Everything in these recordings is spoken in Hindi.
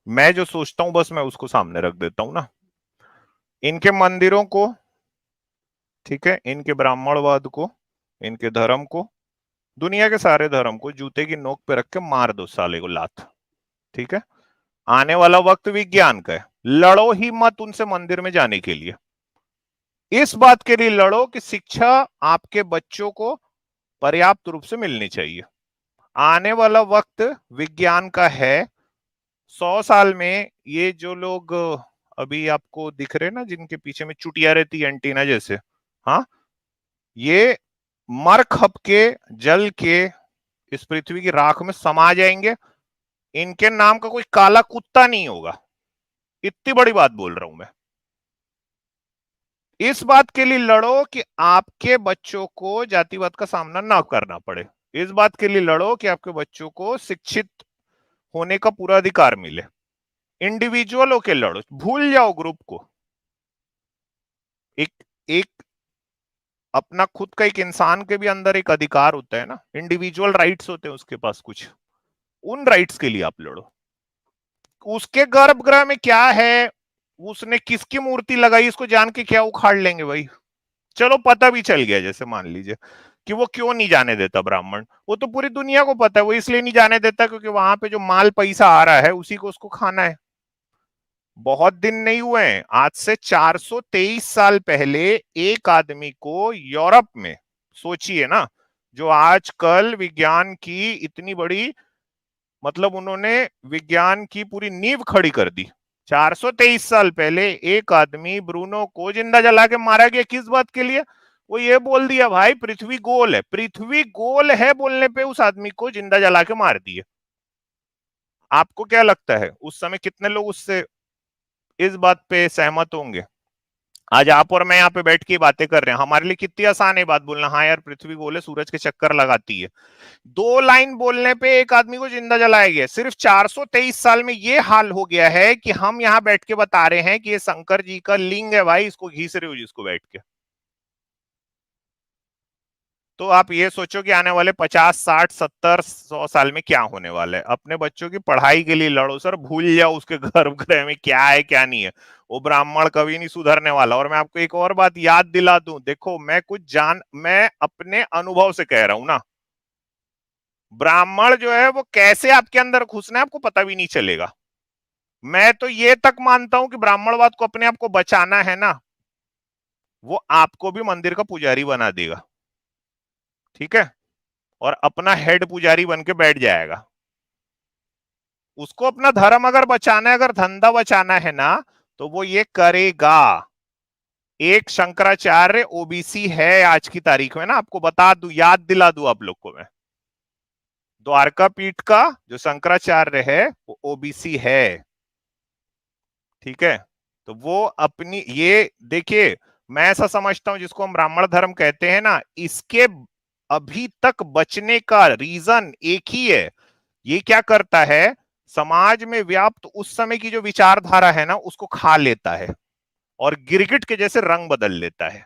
मैं जो सोचता हूं बस मैं उसको सामने रख देता हूं ना। इनके मंदिरों को, ठीक है, इनके ब्राह्मणवाद को, इनके धर्म को, दुनिया के सारे धर्म को जूते की नोक पे रख के मार दो साले को लात। ठीक है। आने वाला वक्त विज्ञान का है, लड़ो ही मत उनसे मंदिर में जाने के लिए। इस बात के लिए लड़ो कि शिक्षा आपके बच्चों को पर्याप्त रूप से मिलनी चाहिए। आने वाला वक्त विज्ञान का है। 100 साल में ये जो लोग अभी आपको दिख रहे ना, जिनके पीछे में चुटिया रहती है एंटीना जैसे, हाँ, ये मर खप के जल के इस पृथ्वी की राख में समा जाएंगे। इनके नाम का कोई काला कुत्ता नहीं होगा। इतनी बड़ी बात बोल रहा हूं मैं। इस बात के लिए लड़ो कि आपके बच्चों को जातिवाद का सामना ना करना पड़े। इस बात के लिए लड़ो कि आपके बच्चों को शिक्षित होने का पूरा अधिकार मिले। इंडिविजुअल होके लड़ो, भूल जाओ ग्रुप को। एक एक अपना खुद का एक इंसान के भी अंदर एक अधिकार होता है ना, इंडिविजुअल राइट्स होते हैं उसके पास कुछ। उन राइट्स के लिए आप लड़ो। उसके गर्भगृह में क्या है, उसने किसकी मूर्ति लगाई, इसको जान के क्या उखाड़ लेंगे भाई। चलो पता भी चल गया, जैसे मान लीजिए कि वो क्यों नहीं जाने देता ब्राह्मण, वो तो पूरी दुनिया को पता है, वो इसलिए नहीं जाने देता क्योंकि वहां पे जो माल पैसा आ रहा है उसी को उसको खाना है। बहुत दिन नहीं हुए हैं, आज से 423 साल पहले एक आदमी को यूरोप में, सोचिए ना, जो आजकल विज्ञान की इतनी बड़ी, मतलब उन्होंने विज्ञान की पूरी नींव खड़ी कर दी। 423 साल पहले एक आदमी ब्रूनो को जिंदा जला के मारा गया। किस बात के लिए? वो ये बोल दिया भाई पृथ्वी गोल है, पृथ्वी गोल है बोलने पे उस आदमी को जिंदा जला के मार दिए। आपको क्या लगता है उस समय कितने लोग उससे इस बात पे सहमत होंगे? आज आप और मैं यहाँ पे बैठ के बातें कर रहे हैं, हमारे लिए कितनी आसान है बात बोलना, हाँ यार पृथ्वी गोल है, सूरज के चक्कर लगाती है। 2 लाइन बोलने पे एक आदमी को जिंदा जलाया गया। सिर्फ 423 साल में ये हाल हो गया है कि हम यहाँ बैठ के बता रहे हैं कि ये शंकर जी का लिंग है भाई, इसको घीस रहे हो जिसको बैठ के। तो आप ये सोचो कि आने वाले 50, 60, 70, 100 साल में क्या होने वाला है। अपने बच्चों की पढ़ाई के लिए लड़ो सर, भूल जाओ उसके गर्भगृह में क्या है क्या नहीं है। वो ब्राह्मण कभी नहीं सुधरने वाला। और मैं आपको एक और बात याद दिला दूं, देखो मैं अपने अनुभव से कह रहा हूं ना, ब्राह्मण जो है वो कैसे आपके अंदर घुसना है आपको पता भी नहीं चलेगा। मैं तो ये तक मानता हूं कि ब्राह्मणवाद को अपने आप को बचाना है ना, वो आपको भी मंदिर का पुजारी बना देगा, ठीक है, और अपना हेड पुजारी बन के बैठ जाएगा। उसको अपना धर्म अगर बचाना है, अगर धंधा बचाना है ना, तो वो ये करेगा। एक शंकराचार्य ओबीसी है आज की तारीख में ना, आपको बता दूं, याद दिला दूं आप लोग को मैं, द्वारका पीठ का जो शंकराचार्य है वो ओबीसी है, ठीक है। तो वो अपनी ये देखिए, मैं ऐसा समझता हूं जिसको हम ब्राह्मण धर्म कहते हैं ना, इसके अभी तक बचने का रीजन एक ही है। ये क्या करता है, समाज में व्याप्त उस समय की जो विचारधारा है ना उसको खा लेता है और गिरगिट के जैसे रंग बदल लेता है।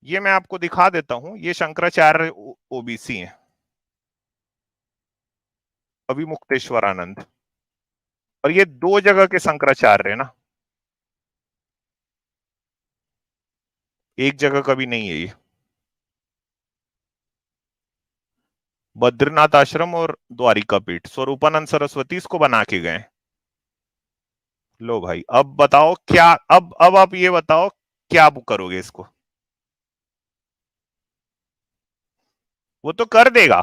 ये मैं आपको दिखा देता हूं, ये शंकराचार्य ओबीसी हैं, अभी मुक्तेश्वर आनंद। और ये 2 जगह के शंकराचार्य है ना, एक जगह का भी नहीं है ये। बद्रीनाथ आश्रम और द्वारिका पीठ, स्वरूपानंद सरस्वती इसको बना के गए। लो भाई, अब बताओ क्या, अब आप ये बताओ क्या करोगे इसको? वो तो कर देगा,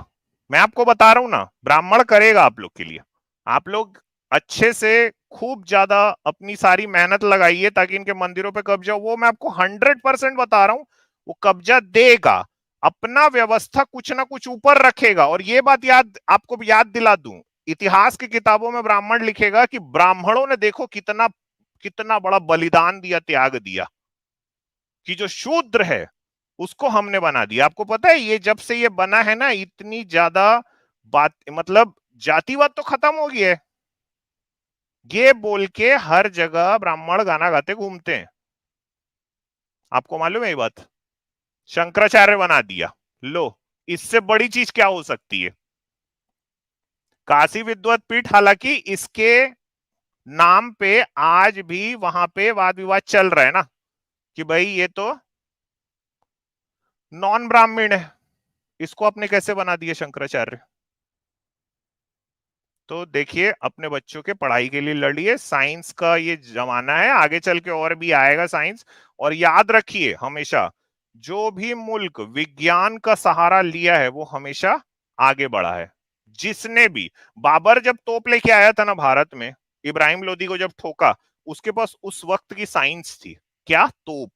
मैं आपको बता रहा हूं ना, ब्राह्मण करेगा आप लोग के लिए। आप लोग अच्छे से खूब ज्यादा अपनी सारी मेहनत लगाइए ताकि इनके मंदिरों पे कब्जा हो। वो मैं आपको 100% बता रहा हूं, वो कब्जा देगा, अपना व्यवस्था कुछ ना कुछ ऊपर रखेगा। और ये बात याद आपको याद दिला दूं, इतिहास की किताबों में ब्राह्मण लिखेगा कि ब्राह्मणों ने देखो कितना कितना बड़ा बलिदान दिया, त्याग दिया, कि जो शूद्र है उसको हमने बना दिया। आपको पता है ये जब से ये बना है ना, इतनी ज्यादा बात, मतलब जातिवाद तो खत्म हो गया है। ये बोल के हर जगह ब्राह्मण गाना गाते घूमते हैं। आपको मालूम है ये बात? शंकराचार्य बना दिया। लो, इससे बड़ी चीज क्या हो सकती है? काशी विद्वत पीठ, हालांकि इसके नाम पे आज भी वहां पे वाद विवाद चल रहा है ना, कि भाई ये तो नॉन ब्राह्मण है, इसको आपने कैसे बना दिया शंकराचार्य। तो देखिए, अपने बच्चों के पढ़ाई के लिए लड़िए, साइंस का ये जमाना है, आगे चल के और भी आएगा साइंस। और याद रखिए हमेशा, जो भी मुल्क विज्ञान का सहारा लिया है वो हमेशा आगे बढ़ा है। जिसने भी, बाबर जब तोप लेके आया था ना भारत में, इब्राहिम लोदी को जब ठोका, उसके पास उस वक्त की साइंस थी, क्या, तोप।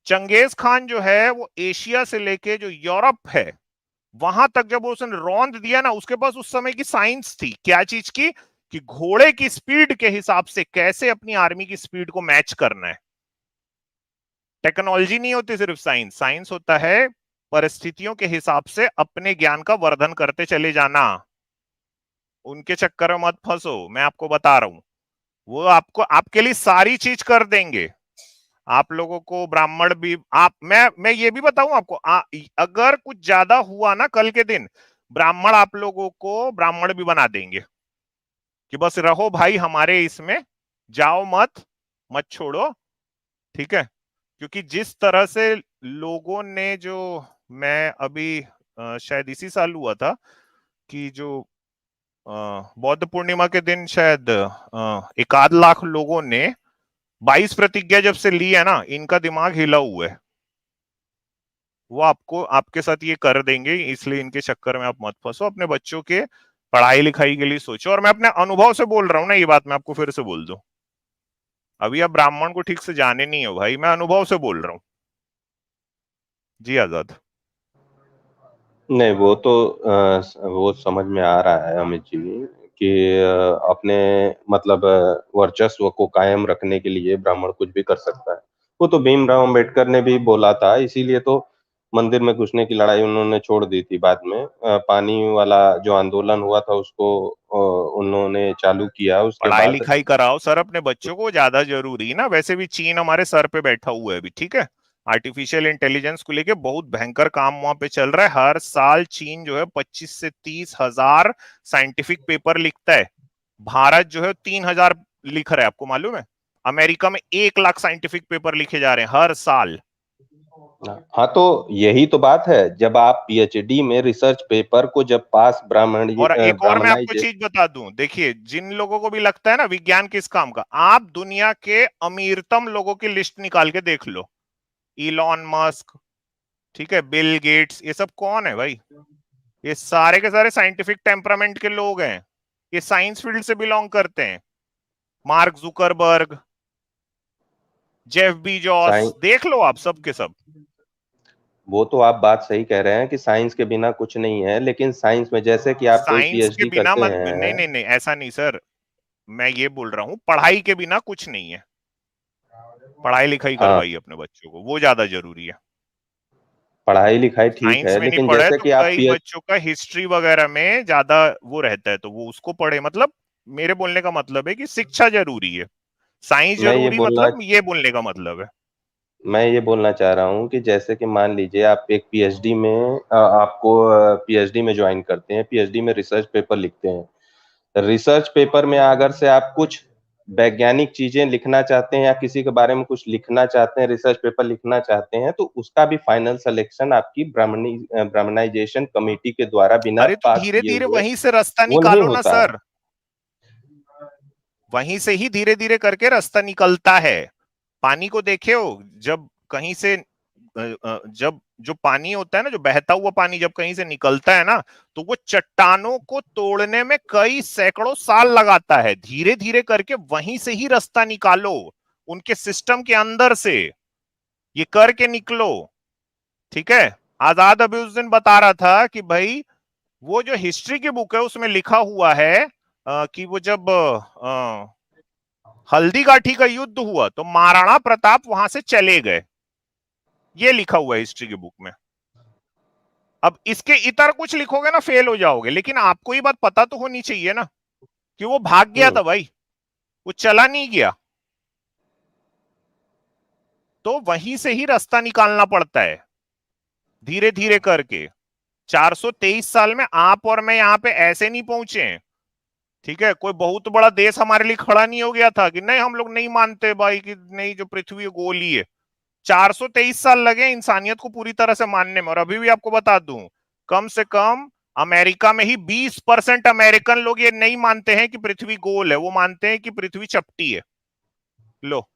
चंगेज खान जो है वो एशिया से लेके जो यूरोप है वहां तक जब उसने रौंद दिया ना, उसके पास उस समय की साइंस थी, क्या चीज की, कि घोड़े की स्पीड के हिसाब से कैसे अपनी आर्मी की स्पीड को मैच करना है। टेक्नोलॉजी नहीं होती सिर्फ साइंस, साइंस होता है परिस्थितियों के हिसाब से अपने ज्ञान का वर्धन करते चले जाना। उनके चक्कर में मत फंसो, मैं आपको बता रहा हूं, वो आपको आपके लिए सारी चीज कर देंगे। आप लोगों को ब्राह्मण भी, आप, मैं ये भी बताऊं आपको, अगर कुछ ज्यादा हुआ ना कल के दिन, ब्राह्मण आप लोगों को ब्राह्मण भी बना देंगे, कि बस रहो भाई हमारे इसमें, जाओ मत, मत छोड़ो, ठीक है। क्योंकि जिस तरह से लोगों ने जो, मैं अभी शायद इसी साल हुआ था कि जो बौद्ध पूर्णिमा के दिन शायद 1 आध लाख लोगों ने 22 प्रतिज्ञा जब से ली है ना, इनका दिमाग हिला हुआ है। वो आपको आपके साथ ये कर देंगे, इसलिए इनके चक्कर में आप मत फंसो, अपने बच्चों के पढ़ाई लिखाई के लिए सोचो। और मैं अपने अनुभव से बोल रहा हूँ ना, ये बात मैं आपको फिर से बोल दूं, अभी आप ब्राह्मण को ठीक से जाने नहीं हो भाई, मैं अनुभव से बोल रहा हूँ। जी आजाद। नहीं, वो तो वो समझ में आ रहा है अमित जी कि अपने मतलब वर्चस्व को कायम रखने के लिए ब्राह्मण कुछ भी कर सकता है। वो तो भीमराव अंबेडकर ने भी बोला था, इसीलिए तो मंदिर में घुसने की लड़ाई उन्होंने छोड़ दी थी बाद में। पानी वाला जो आंदोलन हुआ था उसको उन्होंने चालू किया उसके पढ़ाई बाद। लिखाई कराओ सर अपने बच्चों को, ज्यादा जरूरी ना, वैसे भी चीन हमारे सर पे बैठा हुआ है अभी, ठीक है। आर्टिफिशियल इंटेलिजेंस को लेके बहुत भयंकर काम वहां पे चल रहा है, हर साल चीन जो है 25 से 30 हजार साइंटिफिक पेपर लिखता है। भारत जो है 3 हजार लिख रहा है, आपको मालूम है। अमेरिका में 1 लाख साइंटिफिक पेपर लिखे जा रहे हैं हर साल। हाँ, तो यही तो बात है, जब आप पीएचडी में रिसर्च पेपर को जब पास और एक और मैं आपको ब्राह्मणाइज। चीज बता दूं, देखिए जिन लोगों को भी लगता है ना विज्ञान किस काम का, आप दुनिया के अमीरतम लोगों की लिस्ट निकाल के देख लो, इलॉन मस्क, ठीक है, बिल गेट्स, ये सब कौन है भाई, ये सारे के सारे साइंटिफिक टेम्परामेंट के लोग हैं, ये साइंस फील्ड से बिलोंग करते हैं। Mark Zuckerberg, Jeff Bezos, science, देख लो आप सब के सब। वो तो आप बात सही कह रहे हैं कि साइंस के बिना कुछ नहीं है, लेकिन साइंस में जैसे कि आप कोई साइंस के पीएचडी बिना करते मत, नहीं हैं। नहीं नहीं, ऐसा नहीं सर, मैं ये बोल रहा हूं पढ़ाई के बिना कुछ नहीं है। पढ़ाई लिखाई हाँ, करवाइए अपने बच्चों को, वो ज्यादा जरूरी है। पढ़ाई लिखाई ठीक साइंस है, में नहीं लेकिन पढ़े जैसे तो कि आप कई पीएच बच्चों का हिस्ट्री वगैरह में ज्यादा वो रहता है, तो वो उसको पढ़े, मतलब मेरे बोलने का मतलब है कि शिक्षा जरूरी है, साइंस मैं ये जरूरी, बोलना मतलब ये बोलने का मतलब है। मैं ये बोलना चाह रहा हूँ कि जैसे कि मान लीजिए आप एक पीएचडी में आपको पीएचडी में ज्वाइन करते हैं, पीएचडी में रिसर्च पेपर लिखते हैं। रिसर्च पेपर में अगर से आप कुछ वैज्ञानिक चीजें लिखना चाहते हैं या किसी के बारे में कुछ लिखना चाहते हैं, रिसर्च पेपर लिखना चाहते हैं, तो उसका भी फाइनल सिलेक्शन आपकी ब्राह्मणाइजेशन कमेटी के द्वारा बिना अरे तो पास धीरे किए धीरे हुए वहीं से रास्ता वो नहीं निकालो ना होता है। सर, वहीं से ही धीरे धीरे करके रास्ता निकलता है। पानी को देखे हो, जब कहीं से जब जो पानी होता है ना, जो बहता हुआ पानी जब कहीं से निकलता है ना, तो वो चट्टानों को तोड़ने में कई सैकड़ों साल लगाता है, धीरे धीरे करके वहीं से ही रास्ता निकालो, उनके सिस्टम के अंदर से ये करके निकलो, ठीक है। आजाद अभी उस दिन बता रहा था कि भाई वो जो हिस्ट्री की बुक है उसमें लिखा हुआ है कि वो जब हल्दी घाटी का युद्ध हुआ तो महाराणा प्रताप वहां से चले गए, ये लिखा हुआ है हिस्ट्री की बुक में। अब इसके इतर कुछ लिखोगे ना फेल हो जाओगे, लेकिन आपको ये बात पता तो होनी चाहिए ना कि वो भाग गया हम्म। था भाई, वो चला नहीं गया, तो वहीं से ही रास्ता निकालना पड़ता है, धीरे धीरे करके। 423 साल में आप और मैं यहाँ पे ऐसे नहीं पहुंचे हैं, ठीक है। कोई बहुत बड़ा देश हमारे लिए खड़ा नहीं हो गया था कि नहीं हम लोग नहीं मानते भाई कि नहीं जो पृथ्वी गोल ही है। 423 साल लगे इंसानियत को पूरी तरह से मानने में। और अभी भी आपको बता दूं, कम से कम अमेरिका में ही 20% अमेरिकन लोग ये नहीं मानते हैं कि पृथ्वी गोल है, वो मानते हैं कि पृथ्वी चपटी है। लो